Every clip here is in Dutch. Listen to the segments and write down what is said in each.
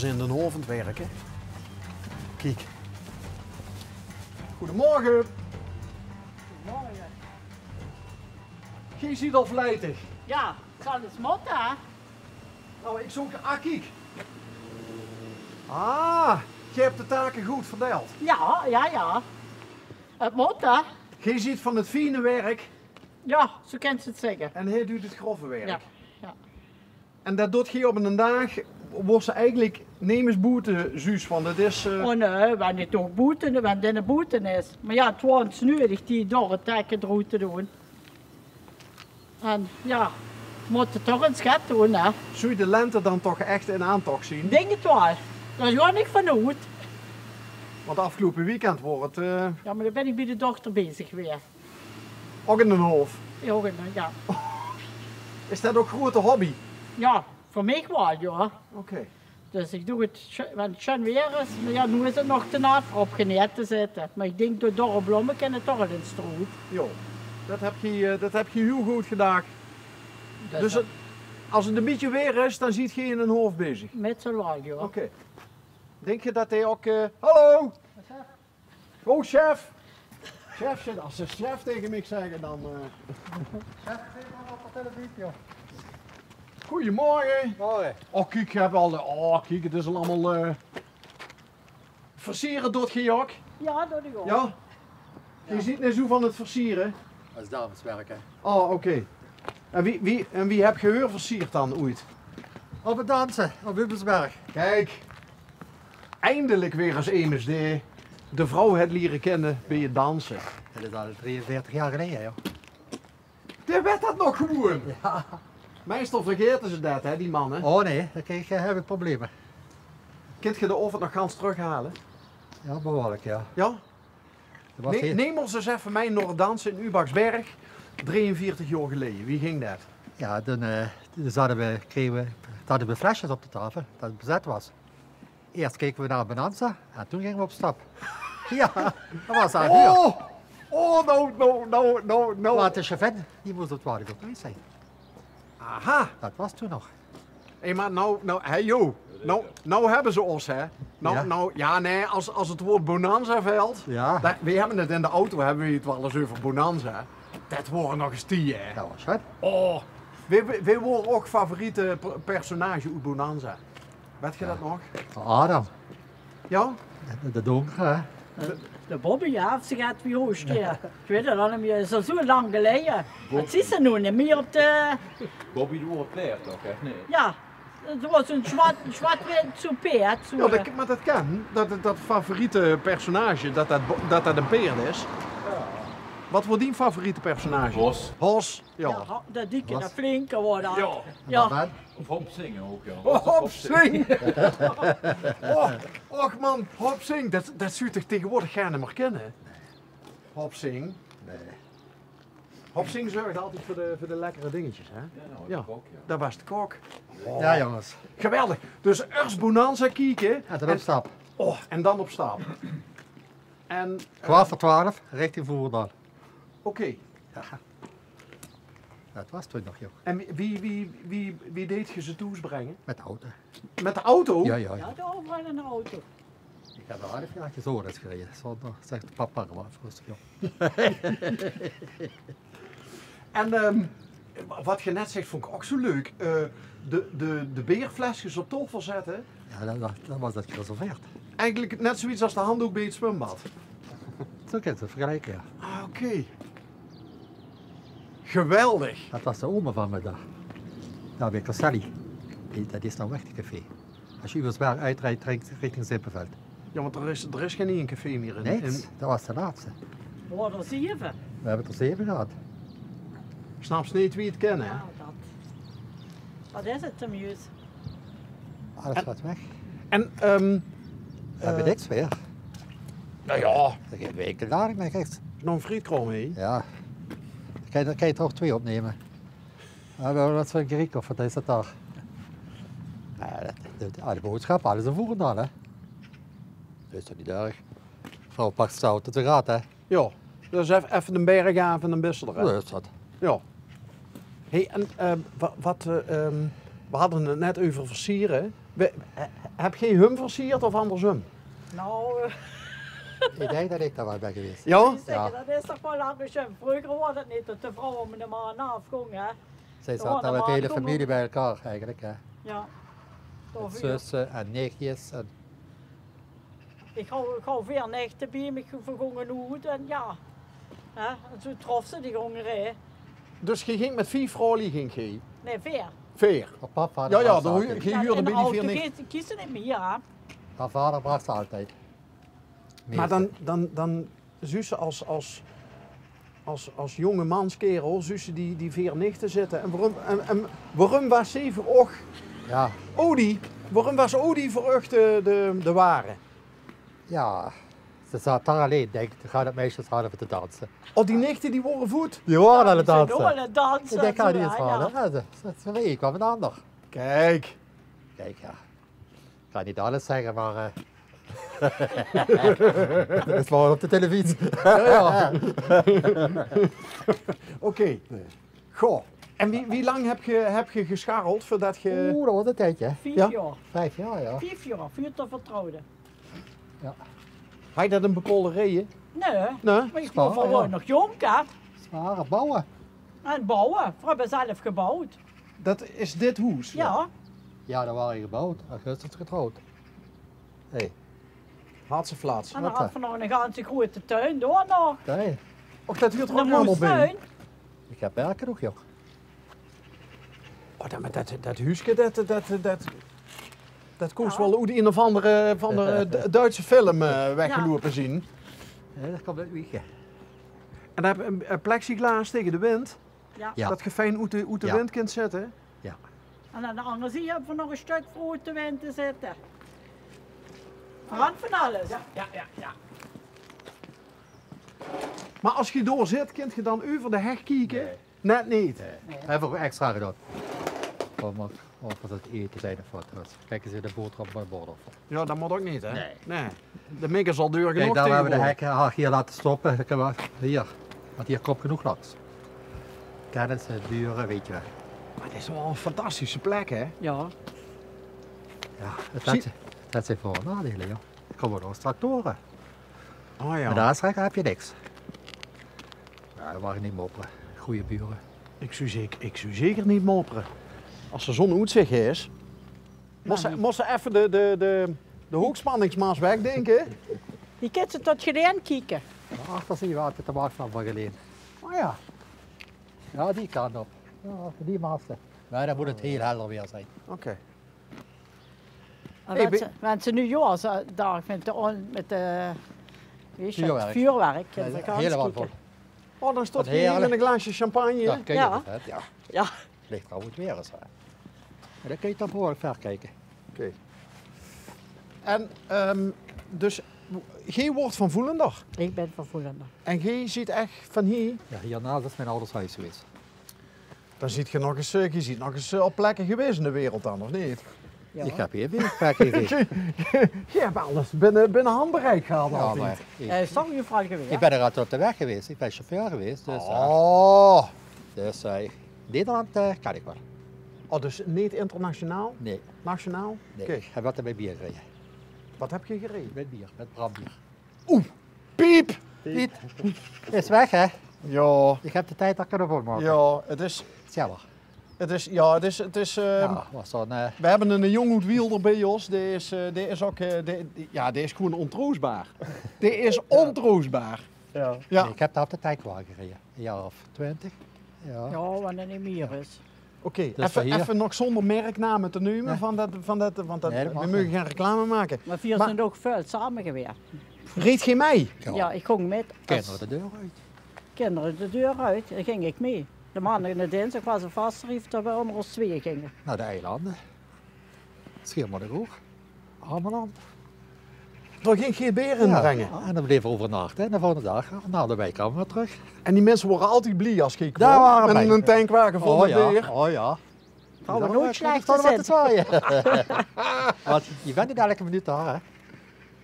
was in Den Hof aan het werken. Kijk. Goedemorgen. Goedemorgen. Je ziet al vlijtig. Ja, het zal eens motten, hè? Nou, ik zoek... Ah, kijk. Ah, je hebt de taken goed verdeeld. Ja. Het moet, hè? Je ziet van het fijne werk Ja, zo kan ze het zeggen. en hij doet het grove werk. Ja. En dat doet je op een dag, wordt ze eigenlijk nemensboete zuus van. Dat is... Oh nee, we hebben toch boeten, wanneer de boeten is. Maar ja, het wordt nu die door het tekken eruit te doen. En ja, we moeten toch een schat doen, hè? Zul je de lente dan toch echt in aantocht zien? Ik denk het wel. Daar ga ik vanuit. Want afgelopen weekend wordt het Ja, maar dan ben ik bij de dochter bezig weer. ook in Den Hof. Ja. Is dat ook een grote hobby? Ja, voor mij wel, ja. Oké. Dus ik doe het, want het schon weer is, maar ja, nu is het nog te nat om op geneerd te zitten. Maar ik denk door dorre bloemen kan het toch wel in stroot. Jo, dat heb je heel goed gedaan. Dus als het een beetje weer is, dan ziet je in een hoofd bezig. Met z'n lang, joh. Oké. Denk je dat hij ook... Hallo! Oh, chef! Chef, als ze chef tegen mij zeggen, dan... Chef, geef maar op de televisie. Goedemorgen! Mooi. Oh, kijk, je hebt al... Oh, kijk, het is al allemaal... Versieren doet je ook? Ja, dat ik ook. Ja? Je ziet net zo van het versieren. Dat is dameswerk, hè. Oh, oké. En wie heb je weer versierd dan ooit? Op het dansen, op Wubelsberg. Kijk, eindelijk weer eens eens de vrouw het leren kennen bij het dansen. Dat is al 43 jaar geleden, joh. Die werd dat nog gewoon. Ja. Meestal vergeten ze dat, hè, die mannen. Oh nee, dan heb ik problemen. Kunt je de oven nog gans terughalen? Ja, behoorlijk, ja. Ja? Dat was heel- Neem ons eens even mee naar het dansen in Ubaksberg, 43 jaar geleden. Wie ging dat? Ja, toen hadden we flesjes op de tafel, dat het bezet was. Eerst keken we naar Bonanza en toen gingen we op stap. Ja, dat was aan huur. No. Maar de chefin, die moest het waardig ook niet zijn. Aha. Dat was toen nog. Hé, maar hey joh. Nou hebben ze ons, hè. Ja. Als het woord bonanza valt. Ja. We hebben het in de auto, hebben we het wel eens over bonanza. Dat worden nog eens die, hè. Dat was het. Oh, wij worden ook favoriete personage uit bonanza. Weet je dat nog? Adam, Ja? de donkere, hè. De Bobby, ja, ze gaat weer hoog ja. Ik weet het al niet meer, het is al zo lang geleden. Het is er nu niet meer op de... Bobby de Woordpleer toch, hè? Nee. Ja, het was een zwart-wit soupeert. Zo, Ja, maar dat kan. Dat favoriete personage, dat een peer is. Wat wordt die favoriete personage? Bos. Hos. Ja. ja, dat dikke, Was- dat flinke wordt dat. Ja. Ja. Of Hop zingen ook, ja. Hop Sing! Och man, Hop Sing, dat zou je toch tegenwoordig gaan niet meer kennen? Hop Sing. Nee. Hop Sing zorgde altijd voor de lekkere dingetjes, hè? Ja, nou, Ja. ook, ja. Dat was de kok. Ja, jongens. Geweldig. Dus eerst bonanza kijken. En dan op stap. En dan op stap. En, 12 voor 12, richting Voerdal. oké. Ja. Dat was toen nog, joh. En wie deed je ze toesbrengen? Met de auto. Met de auto? Ja. Ja, de overal in de auto. Ik heb een half jaartje zo eens gereden. Zonder, zegt papa gewoon, rustig, joh. En wat je net zegt, vond ik ook zo leuk. De beerflesjes op tafel zetten. Ja, dat was dat gereserveerd. Eigenlijk net zoiets als de handdoek bij het zwembad. Zo kan je het vergelijken, ja. Ah, oké. Geweldig. Dat was de oma van me daar. Daar bij Castelli. Dat is nou echt een café. Als je Ubersberg uitrijdt richting Zippenveld. Ja, want er is geen één café meer in. Nee, dat was de laatste. We hadden er 7. We hebben er 7 gehad. Snaps niet wie het kennen. hè? Ja, dat. Wat is het, Temuus? Alles wat weg. En, We hebben niks weer. nou ja, Er geen weken daar meer, kijk. nog een frietkroon mee. Ja. Dan kan je er ook 2 opnemen. We hebben wat voor een Griek of wat is dat daar? Ja, de boodschap, alles in Voerendal, hè. Dat is toch niet erg. Vrouw pakt stout tot de gaat, hè. Ja, dus even een berg af en een bissel eruit. Zo is dat. Ja. Hey, en we hadden het net over versieren, Heb jij hem versierd of andersom? Nou, Ik denk dat ik daar wel ben geweest. Ja? die zeggen, dat is toch wel lang geleden. Vroeger was het niet dat de vrouwen met de man afgingen. Hè? Zij Ja, zaten dan met de hele maken we- familie bij elkaar eigenlijk. Hè. Ja. Met Of, zussen en nichtjes. En... ik hou weer nichten bij me vergongen uit en ja. Hè? En zo trof ze die hongerij. Dus je ging met 4 vrouwen, ging je? Nee, veer. 4. Maar papa Ja, ja, bracht ze dan altijd. je huurde bij die 4 nicht. Kiezen niet meer, hè? Haar vader bracht ze altijd. Maar dan Zusse als jonge manskerel, Zusse die 4 nichten zitten. En waarom was ze voor och Ja, Odi? Waarom was Odi voor och de ware? ja. Ze zat daar alleen, denk ik. Dan gaan het meisjes hadden te dansen. Oh, die nichten die worden voet. Die waren aan het Ze doen dansen. wel dansen. Ik denk, zo, ga die ja, eens ja. halen. Ja, ze weet ik kwam een ander. Kijk. Kijk, ja. Ik ga niet alles zeggen, maar... dat is wel op de televisie. Ja. Oké. Goh. En wie lang heb je gescharreld voordat je... Oeh, dat was een tijdje. 4 Ja. jaar. 5 jaar, ja. 5 jaar, 4 te vertrouwden. Had je dat een bepaalde reden? Nee, Nee? maar ik Spaar, was ja. gewoon nog jong, hè? Zware bouwen. En bouwen. We hebben zelf gebouwd. Dat is dit huis? Ja. Ja, dat waren gebouwd. Augustus getrouwd. Hé, Had ze flats. En dan Wat, had we nog een ganse grote tuin door nog. hey. Och, dat huurt er De ook allemaal bij. moestuin. Ik heb werk genoeg, joh. Oh, dat huisje, dat kost wel hoe die een of andere van de Duitse film weggelopen zien. Nee, dat komt uit Wiegen. En dan heb je een plexiglas tegen de wind, Ja. Ja. dat je fijn uit de Ja. wind kunt zetten. En aan de andere zijde hebben we nog een stuk voor de wind te zitten. Rand van alles. Ja. Maar als je door zit, kunt je dan over de heg kijken? Nee. Net niet. Dat hebben we ook extra gedaan. Of het eten zijn of wat. Dus kijk eens in de boterham bij het bord. Ja, dat moet ook niet, hè? Nee. De mikker zal duur genoeg Kijk, daar hebben we de tegenwoordig. hek hier laten stoppen. Dan kunnen we hier. Want hier komt genoeg langs. Kennissen, buren, weet je wel. Maar dit is wel een fantastische plek, hè? Ja. Ja, Zie- dat zijn voor- en nadelen, joh. Er komen nog eens tractoren. Oh Maar ja. daar straks heb je niks. Ja, we waren niet mopperen. Goeie buren. Ik zou zeker niet mopperen. Als er zo'n uitzicht is, moest ze even de hoogspanningsmaas wegdenken. Die kunt ze tot gedeen kijken. Daarachter zie je wel altijd de maagstand van geleden. Oh ja. Ja, die kant op. Ja, die masten. Maar dan moet het heel helder weer zijn. Oké. En Hey, mensen nu ja, daar met de weet je, Vuurwerk. het vuurwerk. Ja, En ze dat gaan helemaal kijken. Oh, dan staat Wat hier heerlijk. met een glaasje champagne. Dat kun je Ja. dus, hè? Ja. Ja. Ligt er hoe het weer is. Hè. En dan kun je dan behoorlijk ver kijken. Oké. En dus, jij wordt van Voelender. Ik ben vervoelender. En jij ziet echt van hier, Ja, hiernaast is mijn ouders huis geweest. dan ziet je nog eens op plekken geweest in de wereld dan, of niet? Ja. Ik heb hier weer plek geweest. Je hebt alles binnen handbereik gehad Ja, altijd. maar Is je vrouw geweest? ik ben er altijd op de weg geweest. Ik ben chauffeur geweest. Dus, Oh. dus Nederland kan ik wel. Oh, dus niet internationaal, Nee, nationaal? nee. Oké. Ik heb wat bij bier gereden. Wat heb je gereden? Met bier, met brandbier. Piep! Piet, is weg hè? Ja, Ik heb de tijd dat kunnen volmaken. ja, het is, Jammer. ja, Was zo'n, we hebben een jong wielder bij ons, die is ook, die is gewoon ontroostbaar. Die is ontroostbaar. ja. Ja. Nee, ik heb daar op de tijdwagen gereden. Een jaar of 20. Ja. Ja, wanneer niet meer is. Oké, Dus van hier- even nog zonder merknamen te nemen Nee. van dat, want dat, Nee, dat we mag mogen niet. geen reclame maken. Maar vier Maar- zijn ook veel samen geweest. Reed geen mij? Ja, ik ging met. Kinderen de deur uit. Kinderen de deur uit, daar ging ik mee. De maandag en de dinsdag was een vastbrief dat we onder ons twee gingen. Naar de eilanden. Schiermonnikoog. Ameland. Er ging geen beer in brengen. En dan bleven we overnachten. En de volgende dag, na de wijk kwamen we terug. En die mensen worden altijd blij als ik Daar waren met wij. een tankwagen vol met ja, beer. oh ja. Gaan we Dan nooit slecht stonden we te te zwaaien. Want je bent niet elke minuut daar, hè.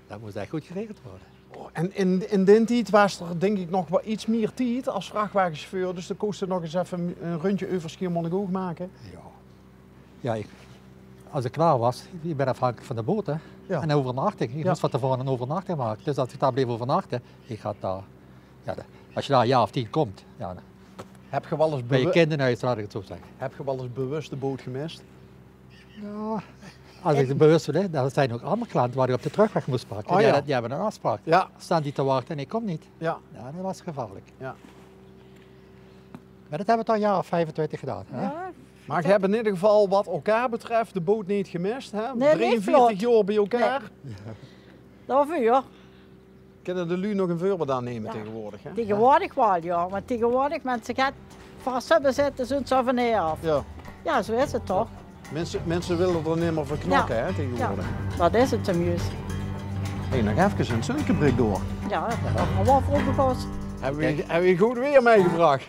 Dat moest echt goed geregeld worden. Oh, en in die tijd was er denk ik nog wel iets meer tijd als vrachtwagenchauffeur. Dus dan kost het nog eens even een rondje over Schiermonnikoog maken. Ja. Ja, als ik klaar was, ik ben afhankelijk van de boot, hè. Ja. En overnachting. Ik Ja. moest van tevoren een overnachting maken. Dus als ik daar bleef overnachten, ik had daar, ja, als je daar een jaar of 10 komt, ja, dan Heb je wel eens, ben je kinderhuis, laat ik het zo zeggen. heb je wel eens bewust de boot gemist? Ja, als ik het bewust ben, dan zijn er ook andere klanten waar ik op de terugweg moest pakken. Oh, ja. Die hebben een afspraak. Ja. Staan die te wachten en ik kom niet. Ja. Ja, dat was gevaarlijk. Ja. Maar dat hebben we toch een jaar of 25 gedaan. Hè? Ja. Maar je hebt in ieder geval wat elkaar betreft de boot niet gemist. Hè? Nee, niet 43 vlot. jaar bij elkaar. Dat was vuur. Kunnen de lu nog een voorbeeld aannemen Ja. tegenwoordig? Hè? Tegenwoordig wel, ja. Maar tegenwoordig mensen gaan vast hebben zitten, zijn ze van neer af. Ja. Ja, zo is het toch? Mensen willen er niet meer voor knakken, hè, Ja, tegenwoordig. dat is het tenminste. Hey, nog even een suikerbrik door. Ja, dat mag wel voor bekost. Hebben we goed weer meegebracht?